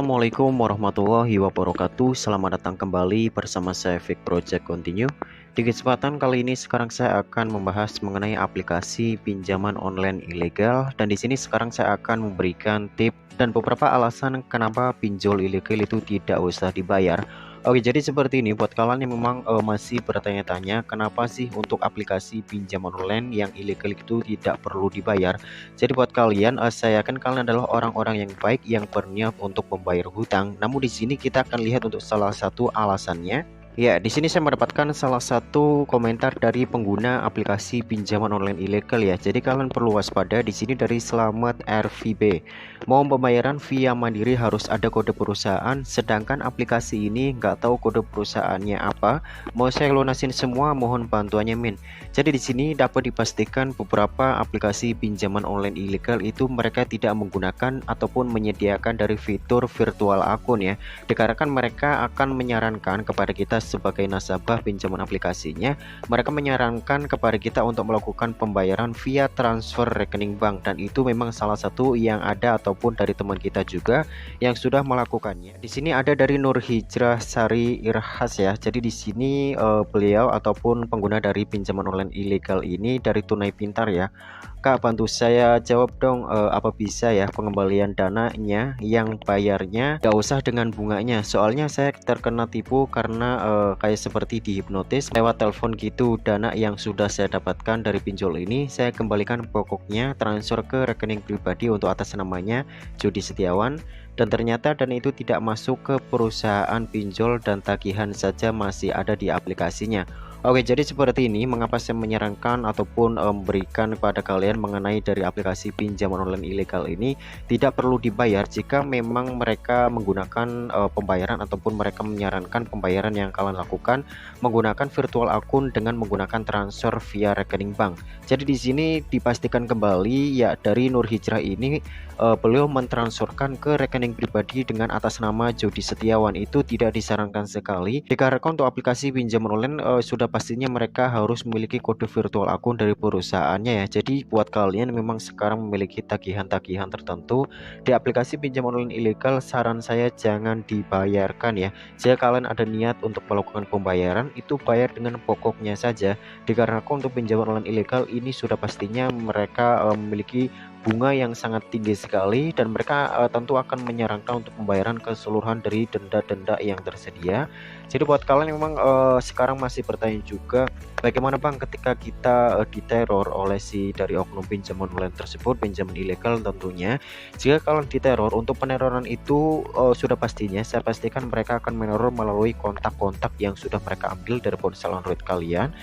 Assalamualaikum warahmatullahi wabarakatuh. Selamat datang kembali bersama saya Fik Project Continue. Di kesempatan kali ini sekarang saya akan membahas mengenai aplikasi pinjaman online ilegal, dan di sini sekarang saya akan memberikan tip dan beberapa alasan kenapa pinjol ilegal itu tidak usah dibayar. Oke, jadi seperti ini buat kalian yang memang masih bertanya-tanya kenapa sih untuk aplikasi pinjaman online yang ilegal itu tidak perlu dibayar. Jadi buat kalian, saya yakin kalian adalah orang-orang yang baik yang berniat untuk membayar hutang. Namun di sini kita akan lihat untuk salah satu alasannya. Ya, di sini saya mendapatkan salah satu komentar dari pengguna aplikasi pinjaman online ilegal ya. Jadi kalian perlu waspada di sini dari Selamat RVB. Mau pembayaran via mandiri harus ada kode perusahaan, sedangkan aplikasi ini nggak tahu kode perusahaannya apa. Mau saya lunasin semua, mohon bantuannya min. Jadi di sini dapat dipastikan beberapa aplikasi pinjaman online ilegal itu mereka tidak menggunakan ataupun menyediakan dari fitur virtual akun ya. Dikarenakan mereka akan menyarankan kepada kita sebagai nasabah pinjaman aplikasinya, mereka menyarankan kepada kita untuk melakukan pembayaran via transfer rekening bank, dan itu memang salah satu yang ada ataupun dari teman kita juga yang sudah melakukannya. Di sini ada dari Nur Hijrah Sari Irhas ya. Jadi di sini beliau ataupun pengguna dari pinjaman online ilegal ini dari Tunai Pintar ya. Kak, bantu saya jawab dong, apa bisa ya pengembalian dananya yang bayarnya gak usah dengan bunganya, soalnya saya terkena tipu karena kayak seperti dihipnotis lewat telepon gitu. Dana yang sudah saya dapatkan dari pinjol ini saya kembalikan pokoknya transfer ke rekening pribadi untuk atas namanya Jody Setiawan, dan ternyata dana itu tidak masuk ke perusahaan pinjol dan tagihan saja masih ada di aplikasinya. Oke, jadi seperti ini mengapa saya menyarankan ataupun memberikan kepada kalian mengenai dari aplikasi pinjaman online ilegal ini tidak perlu dibayar jika memang mereka menggunakan pembayaran ataupun mereka menyarankan pembayaran yang kalian lakukan menggunakan virtual akun dengan menggunakan transfer via rekening bank. Jadi di sini dipastikan kembali ya dari Nur Hijrah ini beliau mentransferkan ke rekening pribadi dengan atas nama Jody Setiawan. Itu tidak disarankan sekali dikarenakan untuk aplikasi pinjaman online sudah pastinya mereka harus memiliki kode virtual akun dari perusahaannya ya. Jadi buat kalian yang memang sekarang memiliki tagihan-tagihan tertentu di aplikasi pinjaman online ilegal, saran saya jangan dibayarkan ya. Jika kalian ada niat untuk melakukan pembayaran, itu bayar dengan pokoknya saja, dikarenakan untuk pinjaman online ilegal ini sudah pastinya mereka memiliki bunga yang sangat tinggi sekali, dan mereka tentu akan menyarankan untuk pembayaran keseluruhan dari denda-denda yang tersedia. Jadi buat kalian yang memang sekarang masih bertanya juga bagaimana bang ketika kita diteror oleh si dari oknum pinjaman online tersebut, pinjaman ilegal tentunya. Jika kalian diteror, untuk peneroran itu sudah pastinya saya pastikan mereka akan meneror melalui kontak-kontak yang sudah mereka ambil dari ponsel Android kalian.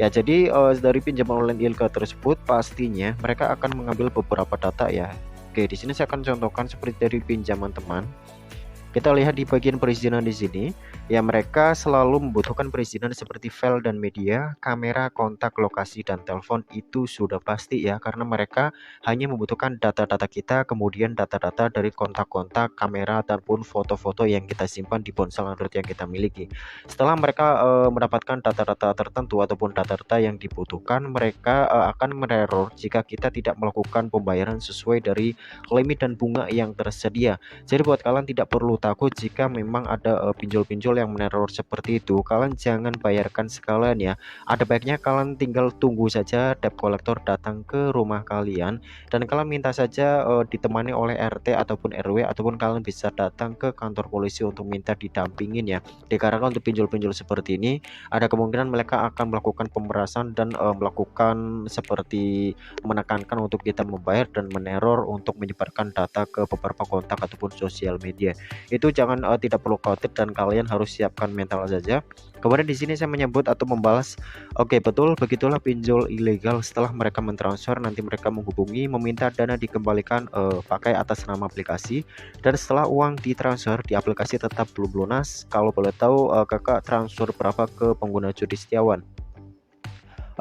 Ya, jadi dari pinjaman online ilegal tersebut pastinya mereka akan mengambil beberapa data ya. Oke, di sini saya akan contohkan seperti dari pinjaman teman. Kita lihat di bagian perizinan di sini, ya mereka selalu membutuhkan perizinan seperti file dan media, kamera, kontak, lokasi, dan telepon. Itu sudah pasti ya, karena mereka hanya membutuhkan data-data kita, kemudian data-data dari kontak-kontak, kamera, ataupun foto-foto yang kita simpan di ponsel Android yang kita miliki. Setelah mereka mendapatkan data-data tertentu ataupun data-data yang dibutuhkan, mereka akan meneror jika kita tidak melakukan pembayaran sesuai dari limit dan bunga yang tersedia. Jadi buat kalian tidak perlu takut jika memang ada pinjol-pinjol yang meneror seperti itu. Kalian jangan bayarkan sekalian ya. Ada baiknya kalian tinggal tunggu saja debt collector datang ke rumah kalian, dan kalian minta saja ditemani oleh RT ataupun RW, ataupun kalian bisa datang ke kantor polisi untuk minta didampingin ya. Dikarenakan untuk pinjol-pinjol seperti ini ada kemungkinan mereka akan melakukan pemerasan dan melakukan seperti menekankan untuk kita membayar dan meneror untuk menyebarkan data ke beberapa kontak ataupun sosial media. Itu jangan tidak perlu khawatir, dan kalian harus siapkan mental saja. Kemudian di sini saya menyebut atau membalas, oke betul begitulah pinjol ilegal. Setelah mereka mentransfer, nanti mereka menghubungi meminta dana dikembalikan pakai atas nama aplikasi, dan setelah uang ditransfer di aplikasi tetap belum lunas. Kalau boleh tahu kakak transfer berapa ke pengguna Jody Setiawan?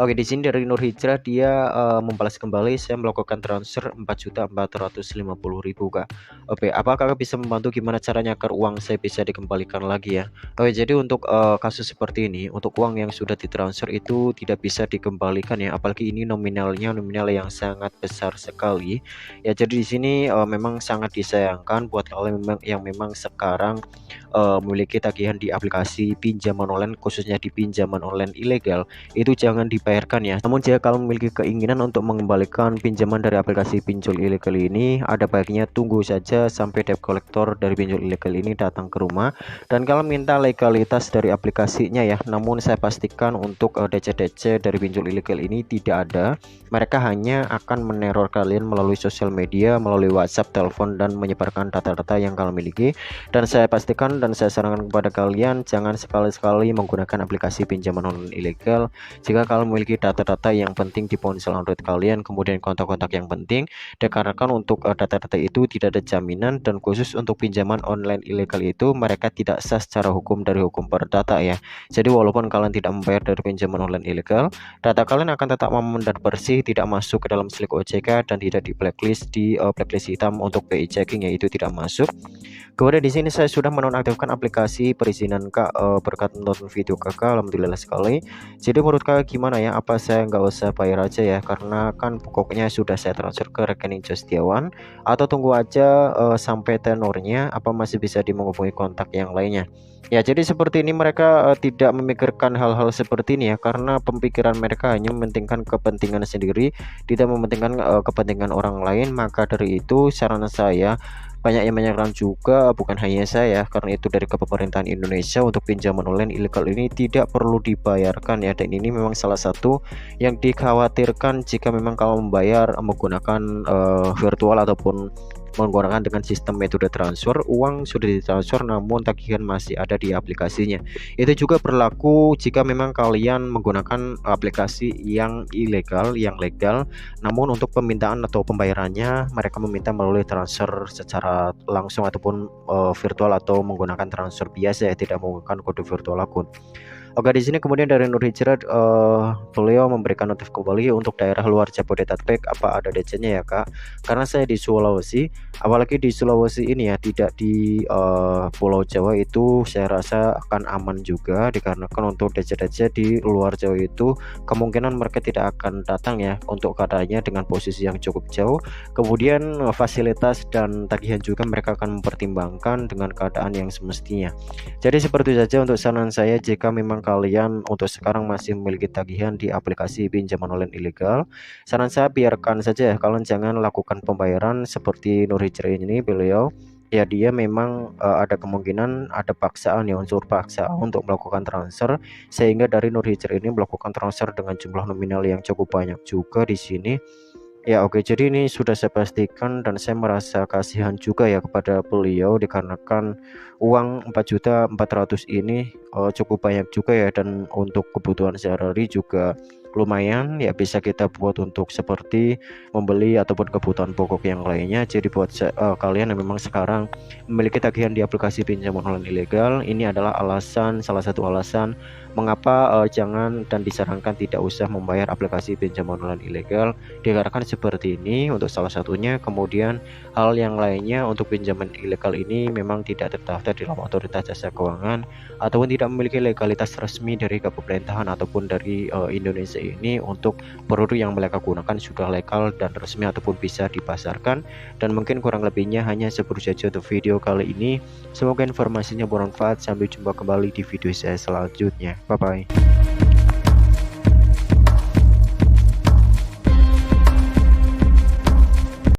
Oke, di sini dari Nur Hijrah dia membalas kembali saya melakukan transfer 4.450.000 Kak. Oke, apakah Kakak bisa membantu gimana caranya agar uang saya bisa dikembalikan lagi ya? Oke, jadi untuk kasus seperti ini, untuk uang yang sudah ditransfer itu tidak bisa dikembalikan ya, apalagi ini nominalnya nominal yang sangat besar sekali. Ya, jadi di sini memang sangat disayangkan buat kalian yang memang sekarang memiliki tagihan di aplikasi pinjaman online, khususnya di pinjaman online ilegal itu jangan dibayarkan ya. Namun jika kalian memiliki keinginan untuk mengembalikan pinjaman dari aplikasi pinjol ilegal ini, ada baiknya tunggu saja sampai debt collector dari pinjol ilegal ini datang ke rumah dan kalian minta legalitas dari aplikasinya ya. Namun saya pastikan untuk DC-DC dari pinjol ilegal ini tidak ada. Mereka hanya akan meneror kalian melalui sosial media, melalui WhatsApp, telepon, dan menyebarkan data-data yang kalian miliki. Dan saya pastikan dan saya sarankan kepada kalian jangan sekali-sekali menggunakan aplikasi pinjaman online ilegal jika kalian memiliki data-data yang penting di ponsel Android kalian, kemudian kontak-kontak yang penting, dikarenakan untuk data-data itu tidak ada jaminan dan khusus untuk pinjaman online ilegal itu mereka tidak sah secara hukum dari hukum perdata ya. Jadi walaupun kalian tidak membayar dari pinjaman online ilegal, data kalian akan tetap aman dan bersih, tidak masuk ke dalam slik OJK dan tidak di blacklist blacklist hitam untuk PI checking yaitu tidak masuk. Kemudian di sini saya sudah menonaktifkan aplikasi perizinan Kak berkat menonton video Kakak, alhamdulillah sekali. Jadi menurut Kakak gimana ya? Apa saya nggak usah bayar aja ya? Karena kan pokoknya sudah saya transfer ke rekening Justiawan atau tunggu aja sampai tenornya apa masih bisa menghubungi kontak yang lainnya. Ya, jadi seperti ini mereka tidak memikirkan hal-hal seperti ini ya karena pemikiran mereka hanya mementingkan kepentingan sendiri, tidak mementingkan kepentingan orang lain. Maka dari itu saran saya banyak yang menyarankan juga bukan hanya saya karena itu dari pemerintahan Indonesia untuk pinjaman online ilegal ini tidak perlu dibayarkan ya, dan ini memang salah satu yang dikhawatirkan jika memang kalau membayar menggunakan virtual ataupun menggunakan dengan sistem metode transfer, uang sudah ditransfer namun tagihan masih ada di aplikasinya. Itu juga berlaku jika memang kalian menggunakan aplikasi yang ilegal, yang legal, namun untuk permintaan atau pembayarannya mereka meminta melalui transfer secara langsung ataupun virtual atau menggunakan transfer biasa ya, tidak menggunakan kode virtual akun. Oke, di sini kemudian dari Nur Hijrah beliau memberikan notif kembali untuk daerah luar Jabodetabek apa ada DC-nya ya Kak. Karena saya di Sulawesi, apalagi di Sulawesi ini ya, tidak di Pulau Jawa itu saya rasa akan aman juga dikarenakan untuk DC-DC di luar Jawa itu kemungkinan mereka tidak akan datang ya untuk keadaannya dengan posisi yang cukup jauh. Kemudian fasilitas dan tagihan juga mereka akan mempertimbangkan dengan keadaan yang semestinya. Jadi seperti saja untuk saran saya jika memang kalian untuk sekarang masih memiliki tagihan di aplikasi pinjaman online ilegal, saran saya biarkan saja ya, kalian jangan lakukan pembayaran seperti Nur Hijrah ini. Beliau ya dia memang ada kemungkinan ada paksaan ya, unsur paksaan untuk melakukan transfer sehingga dari Nur Hijrah ini melakukan transfer dengan jumlah nominal yang cukup banyak juga di sini. Ya oke, jadi ini sudah saya pastikan dan saya merasa kasihan juga ya kepada beliau dikarenakan uang 4.400.000 ini cukup banyak juga ya, dan untuk kebutuhan sehari-hari juga lumayan ya, bisa kita buat untuk seperti membeli ataupun kebutuhan pokok yang lainnya. Jadi buat kalian yang memang sekarang memiliki tagihan di aplikasi pinjaman online ilegal, ini adalah salah satu alasan mengapa jangan dan disarankan tidak usah membayar aplikasi pinjaman online ilegal dikarenakan seperti ini untuk salah satunya. Kemudian hal yang lainnya untuk pinjaman ilegal ini memang tidak terdaftar di dalam otoritas jasa keuangan ataupun tidak memiliki legalitas resmi dari pemerintahan ataupun dari Indonesia ini untuk produk yang mereka gunakan sudah legal dan resmi ataupun bisa dipasarkan. Dan mungkin kurang lebihnya hanya seperti saja untuk video kali ini. Semoga informasinya bermanfaat. Sampai jumpa kembali di video saya selanjutnya. Bye bye.